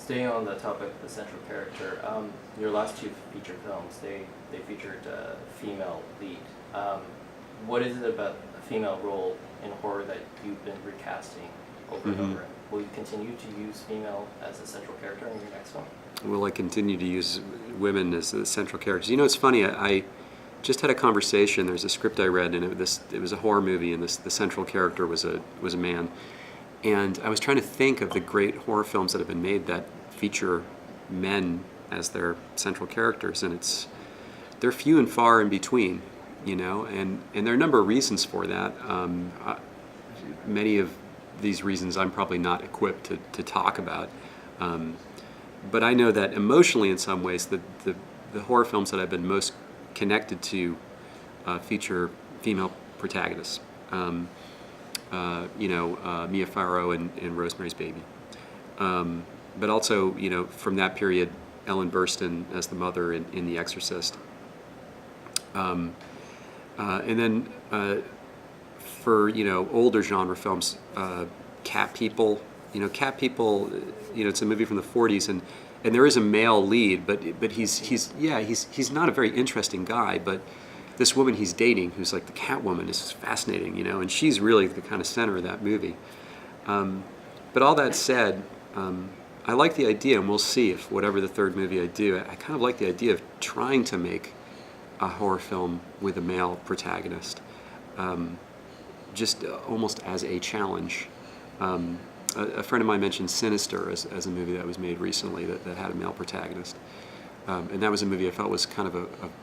Staying on the topic of the central character, your last two feature films, they featured a female lead. What is it about a female role in horror that you've been recasting over and over? Will you continue to use female as a central character in your next film? Will I continue to use women as the central characters? You know, it's funny. I just had a conversation. There's a script I read, and it was a horror movie, and the central character was a man. And I was trying to think of the great horror films that have been made that feature men as their central characters, and they're few and far in between, you know. And there are a number of reasons for that. Many of these reasons I'm probably not equipped to talk about. But I know that emotionally, in some ways, the horror films that I've been most connected to feature female protagonists. Mia Farrow and Rosemary's Baby. But also, you know, from that period, Ellen Burstyn as the mother in The Exorcist. And then for, you know, older genre films, Cat People. You know, Cat People, you know, it's a movie from the 40s, and there is a male lead, but he's not a very interesting guy, but this woman he's dating, who's like the Catwoman, is fascinating, you know, and she's really the kind of center of that movie. But all that said, I like the idea, and we'll see if whatever the third movie I do, I kind of like the idea of trying to make a horror film with a male protagonist, just almost as a challenge. A friend of mine mentioned Sinister as a movie that was made recently that had a male protagonist. And that was a movie I felt was kind of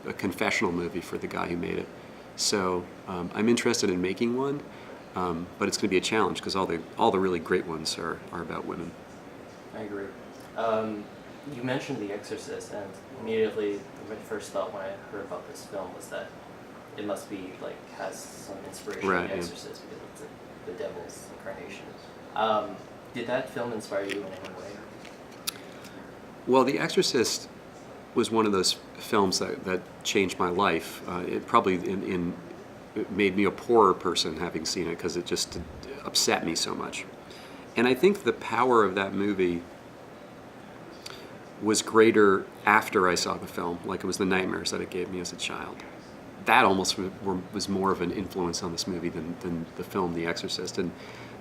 a confessional movie for the guy who made it. So I'm interested in making one, but it's going to be a challenge because all the really great ones are about women. I agree. You mentioned The Exorcist, and immediately my first thought when I heard about this film was that it must be has some inspiration from The Exorcist because it's the devil's incarnation. Did that film inspire you in any way? Well, The Exorcist was one of those films that changed my life. It probably it made me a poorer person having seen it because it just upset me so much. And I think the power of that movie was greater after I saw the film, like it was the nightmares that it gave me as a child. That almost was more of an influence on this movie than the film The Exorcist. And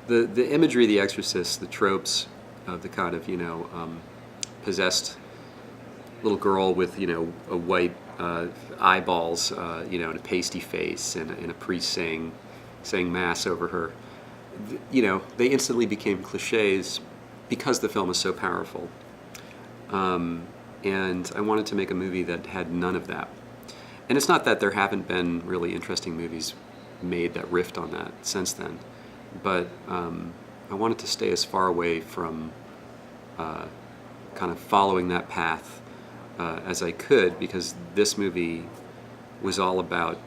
the imagery of The Exorcist, the tropes of the kind of, you know, possessed little girl with, you know, a white eyeballs, you know, and a pasty face, and a priest saying mass over her. You know, they instantly became cliches because the film is so powerful. And I wanted to make a movie that had none of that. And it's not that there haven't been really interesting movies made that riffed on that since then, but I wanted to stay as far away from kind of following that path as I could, because this movie was all about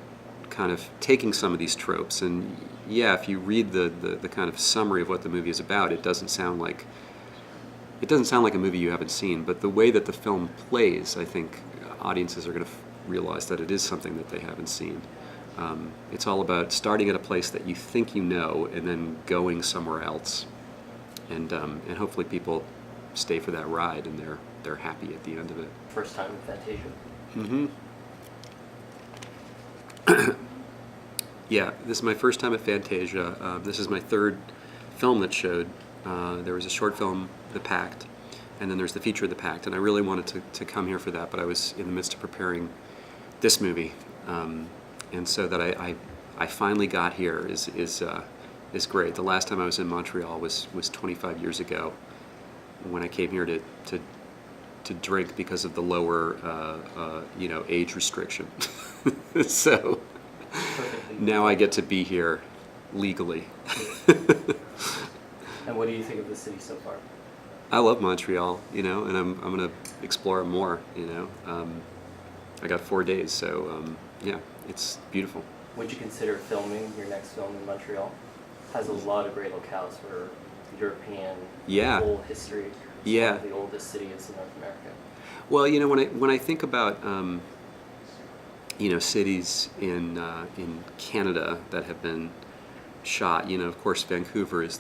kind of taking some of these tropes. And yeah, if you read the kind of summary of what the movie is about, it doesn't sound like a movie you haven't seen. But the way that the film plays, I think audiences are going to realize that it is something that they haven't seen. It's all about starting at a place that you think you know and then going somewhere else. And hopefully people stay for that ride and they're happy at the end of it. First time in Fantasia? Mm-hmm. Yeah, this is my first time at Fantasia. This is my third film that showed. There was a short film, The Pact, and then there's the feature, The Pact, and I really wanted to come here for that, but I was in the midst of preparing this movie. And so that I finally got here is great. The last time I was in Montreal was 25 years ago, when I came here to drink because of the lower age restriction. So now I get to be here legally. And what do you think of the city so far? I love Montreal, you know, and I'm going to explore it more, you know. I got 4 days, so yeah, it's beautiful. Would you consider filming your next film in Montreal? It has a lot of great locales for European whole history. It's one of the oldest cities in North America. Well, you know, when I think about cities in Canada that have been shot, you know, of course Vancouver is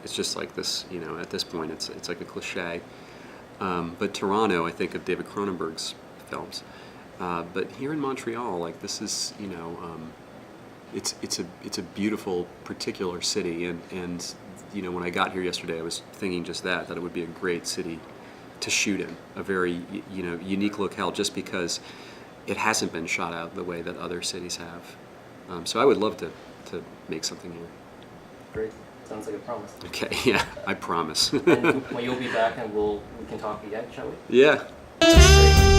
it's just like this, you know, at this point it's like a cliche. But Toronto, I think of David Cronenberg's films. But here in Montreal, like this is, it's a beautiful particular city, and when I got here yesterday, I was thinking just that it would be a great city to shoot in, a very unique locale, just because it hasn't been shot out the way that other cities have. So I would love to make something here. Great. Sounds like a promise. Okay, yeah, I promise. And when you'll be back, and we can talk again, shall we? Yeah. Great.